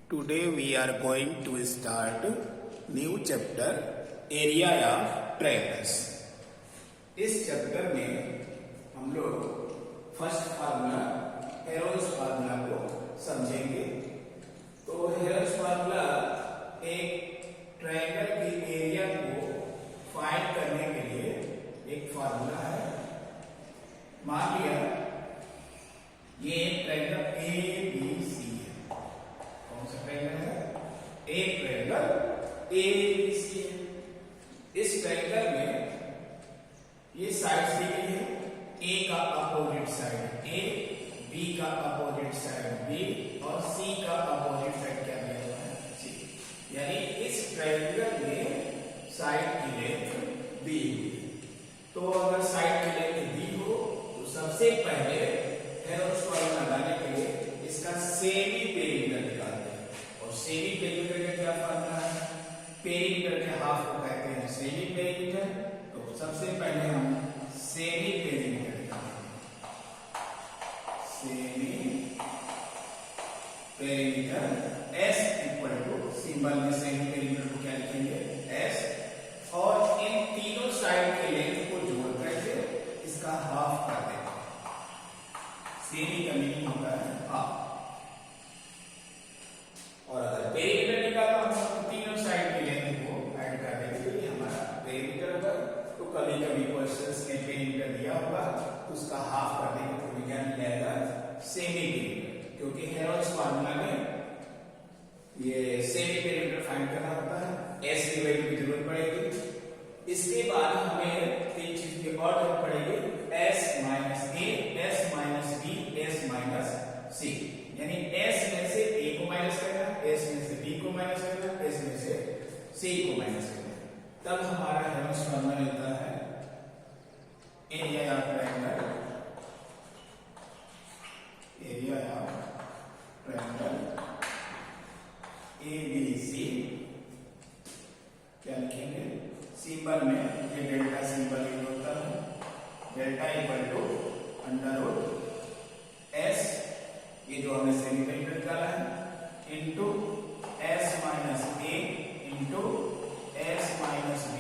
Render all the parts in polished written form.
Today we are going to start new chapter area of triangles. इस chapter में हम लोग फर्स्ट फार्मूला हेरोल्ड्स फार्मूला को समझेंगे। तो हेरोल्ड्स फार्मूला एक ट्रायंगल की एरिया को फाइंड करने के लिए एक फार्मूला है। मान लिया ये ट्रायंगल ABC है। कौन सा ट्रायंगल है? एक ट्रायंगल ABC है। इस ट्रायंगल में ये साइड दी गई है। A का अपोजिट साइड A, B का अपोजिट साइड B और C का अपोजिट साइड क्या दिया हुआ है? C। यानी इस ट्रायंगल में साइड की लेंथ B। तो अगर साइड की लेंथ B हो तो सबसे पहले हेरोल्ड्स फार्मूला लगाने के लिए इसका सेमी पेरीमीटर निकालते हैं। और सेमी पेरीमीटर का क्या फार्मूला है? पेरीमीटर के हाफ को कहते हैं सेमी पेरीमीटर। तो सबसे पहले हम सेमी पेरीमीटर निकालेंगे। Semi perimeter S equal to symbol में सेमी पेरीमीटर को क्या लिखेंगे? S। और इन तीनों साइड के लेंथ को जोड़ करके इसका हाफ कर देंगे। सेमी का मीनिंग होता है हाफ। और अगर पेरीमीटर निकालना हो तो तीनों साइड की लेंथ को ऐड कर देंगे तो ये हमारा पेरीमीटर होगा। तो कभी कभी क्वेश्चंस में पेरीमीटर दिया होगा तो उसका हाफ कर देंगे तो विज्ञान मिल जाएगा सेमी पेरीमीटर। क्योंकि हेरोल्ड्स फार्मूला में ये सेमी पेरीमीटर फाइंड करना होता है। S की वैल्यू की जरूरत पड़ेगी। इसके बाद हमें तीन चीज की और जरूरत पड़ेगी, S minus A, S minus B, S minus C। यानी S में से A को माइनस करना, S में से B को माइनस करना, S में से C को माइनस करना। तब हमारा हेरोल्ड्स फार्मूला मिलता है area of triangle. Area of triangle ABC क्या लिखेंगे? सिंबल में ये डेल्टा सिंबल यूज होता है। Delta equal to under root S, ये जो हमने सेमी पेरीमीटर निकाला है, into S minus A into S minus B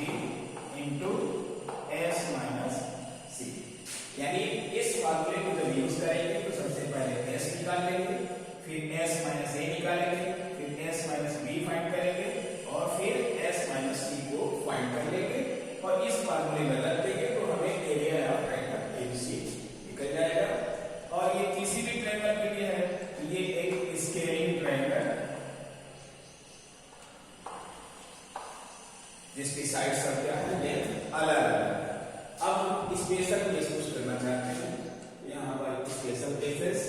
into S minus C। यानी इस फार्मूले को जब यूज करेंगे तो सबसे पहले S निकाल लेंगे, फिर S माइनस A निकालेंगे, फिर S माइनस B फाइंड करेंगे और फिर S माइनस C को फाइंड कर लेंगे। और इस फार्मूले में रख देंगे तो हमें एरिया ऑफ ट्रायंगल ABC निकल जाएगा। और ये किसी भी ट्रायंगल के लिए है। ये एक स्केलिंग ट्रायंगल जिसकी साइड सब क्या है? लेंथ अलग अलग। अब हम स्पेशल केस यूज करना चाहते हैं। यहाँ पर स्पेशल केसेस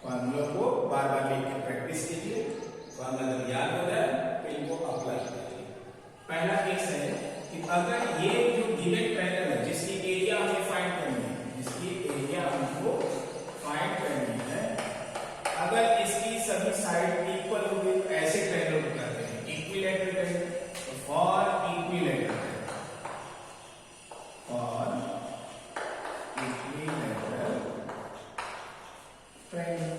फार्मूला को बार बार लिख के प्रैक्टिस कीजिए। फार्मूला जब याद हो जाए तो इनको अप्लाई कीजिए। पहला केस है कि अगर ये जो गिवन ट्रायंगल है जिसकी एरिया हमें फाइंड करनी है, जिसकी एरिया हमको फाइंड करनी है, अगर इसकी सभी साइड इक्वल हो गई तो ऐसे ट्रायंगल को कहते हैं इक्विलैटरल ट्रायंगल। तो फॉर इक्विलैटरल ट्रायंगल,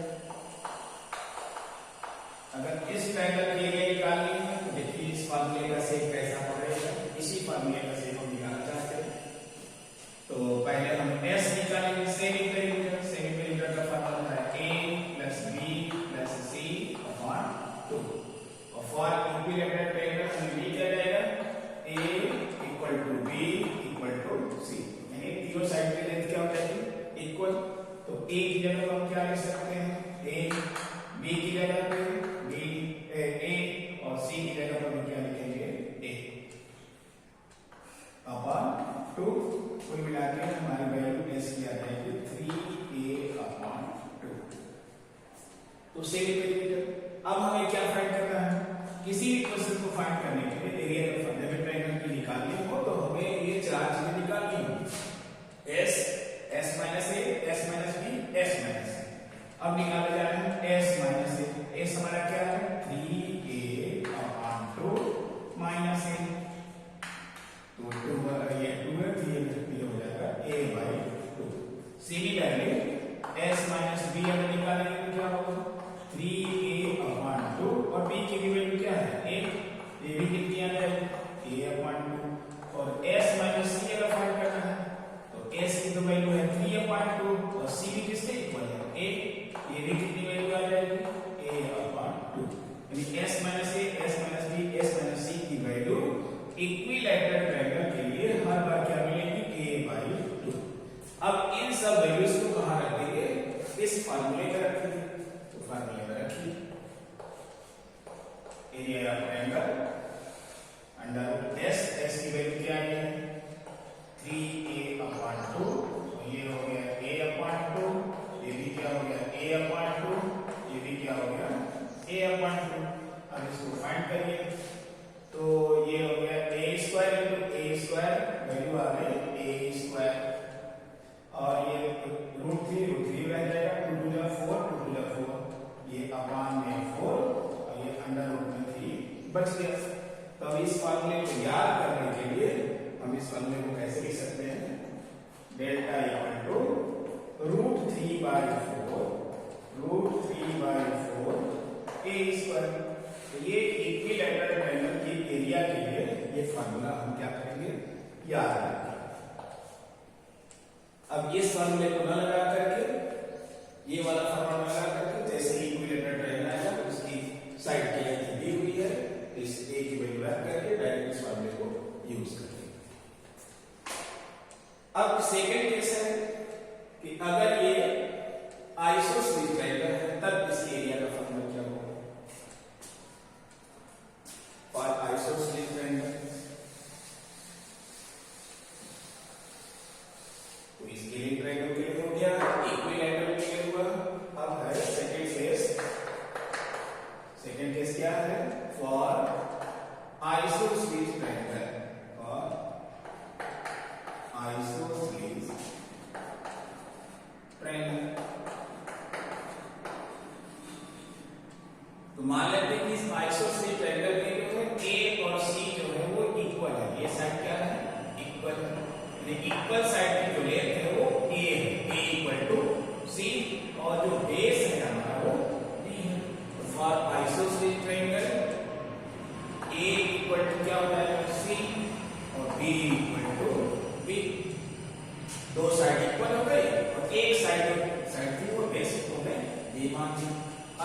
अगर इस ट्रायंगल की एरिया निकालनी है तो देखिए इस फार्मूले का शेप कैसा पड़ेगा। इसी फार्मूले का शेप हम निकालना चाहते हैं। तो पहले हम S निकालेंगे सेमी पेरीमीटर। सेमी पेरीमीटर का फार्मूला है A plus B plus C upon 2। और फॉर इक्विलैटरल ट्रायंगल हमें भी क्या जाएगा? A equal to B equal to C। यानी तीनों साइड की लेंथ क्या हो जाएगी? इक्वल। तो A की जगह हम क्या लिख सकते हैं? A, B की जगह पे A और C की जगह पर हम क्या लिखेंगे? A upon 2। कुल मिलाकर हमारी वैल्यू S की आ जाएगी 3A अपॉन 2। तो सेमी पेरीमीटर। अब हमें क्या फाइंड करना है? किसी भी क्वेश्चन को फाइंड करने के लिए एरिया ऑफ ट्रायंगल की निकालनी हो तो हमें ये चार चीजें निकालनी होगी। S minus A, S minus B, S minus C। अब निकाले जा रहे हैं S माइनस A। S हमारा क्या है? 3A upon 2 minus A। तो 2 ये 2 है, तो ये हो जाएगा A बाई अब इन सब वैल्यूज को कहां रख देंगे, इस फार्मूले में रखेंगे। तो फार्मूले में रखिए area of triangle under S की वैल्यू क्या है 3a/2, तो ये हो गया a/2, ये भी क्या हो गया a/2, ये भी क्या हो गया a/2। अब इसको फाइंड करिए तो ये हो गया a² वैल्यू आ गई a², और ये √3 रह जाएगा, 2 × 4, ये अपान में 4 और ये √3 बच गया। तो अब इस फार्मूले को याद करने के लिए हम इस फार्मूले को कैसे लिख सकते हैं, डेल्टा √3/4 a²। तो ये इक्विलैटरल ट्रायंगल की एरिया के लिए ये फार्मूला हम क्या करेंगे, याद रखेंगे। अब इस फार्मूले को न लगा करके ये वाला फार्मूला लगा करके जैसे ही इक्विलैटरल ट्रायंगल आएगा उसकी साइड की लेंथ दी हुई है, इस a की वैल्यू रख करके डायरेक्ट इस फार्मूले को यूज करेंगे। अब सेकंड केस है कि अगर ये आइसोसेलेस ट्रायंगल है तब इस एरिया का फार्मूला क्या होगा। फॉर आइसोसेलेस ट्रायंगल तो इसके लिए ट्रायंगल के लिए हो गया, इक्विलैटरल के लिए हुआ। अब है सेकंड केस क्या है, फॉर आइसोसेलेस ट्रायंगल और आइसोसेलेस ट्रायंगल। तो मान लेते हैं कि इस आइसोसेलेस ट्रायंगल में जो है ए और सी जो है वो इक्वल है, ये साइड क्या है इक्वल है, इक्वल साइड की जो लेंथ है वो a है, a=c, और जो बेस है हमारा वो b है। तो फॉर आइसोसेलेस ट्रायंगल a क्या हो जाएगा c और b, दो साइड इक्वल हो गई और एक साइड थी वो बेस हो गए b मान ली।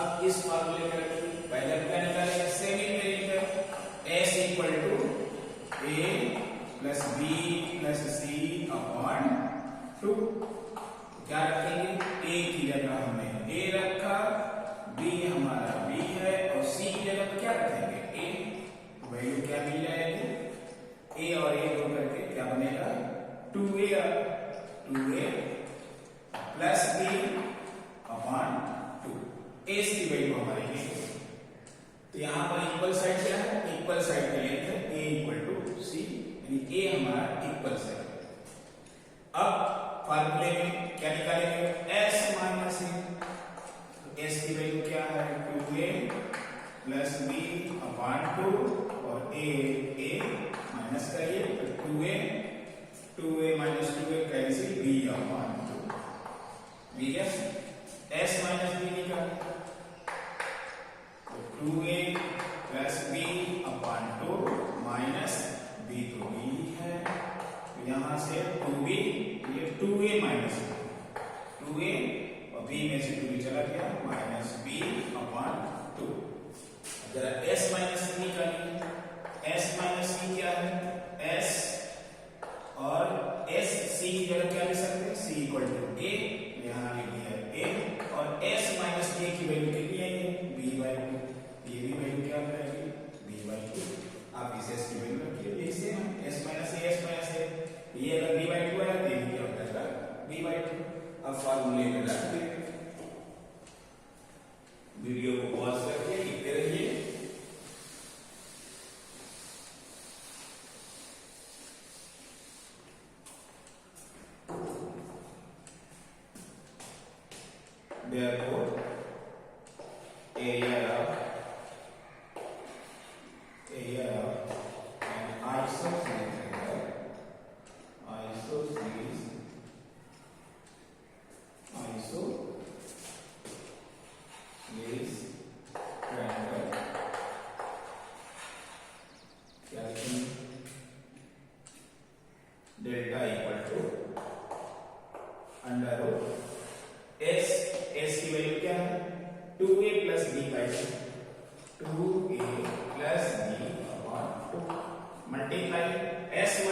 अब इस फार्मूले में रखिए, पहले क्या निकालेंगे semi perimeter s = a + b + c/2। क्या रखेंगे, a की जगह हमने a रखा, b हमारा b है और c की जगह क्या रखेंगे a। वैल्यू क्या मिल जाएगी, a और a जोड़ करके क्या बनेगा 2a + b/2। a की वैल्यू हमारी ये है। तो यहां पर इक्वल साइड क्या है, इक्वल साइड की लेंथ है a = c, यानी a हमारा इक्वल साइड है। अब फार्मूले में क्या निकालेंगे, s - a। तो s की वैल्यू क्या है 2a + b/2 और a माइनस करिए तो 2a - 2a कैंसिल b/2, ठीक है। s - b निकालें तो 2a + b/2 माइनस b तो b है, तो यहां से 2b, ये 2a - 2a और b में से 2b चला गया -b/2। जरा s - c निकालिए, s - c क्या है, s और s c की जगह क्या ले सकते हैं, c = a, यहां लिख दिया a, और s - a की वैल्यू कितनी है b/2, ये भी वैल्यू क्या रहेगी b/2। आप इसे s की वैल्यू रखिए, यही सेम है s - a, ये अगर b/2 है तो ये क्या हो जाएगा b/2। अब फार्मूले में रख देंगे, वीडियो को पॉज करके लिखते रहिए। Therefore, area of an isosceles triangle क्या लिखेंगे, डेल्टा = s की वैल्यू क्या है 2a + b/2, 2a + b/2 multiply s -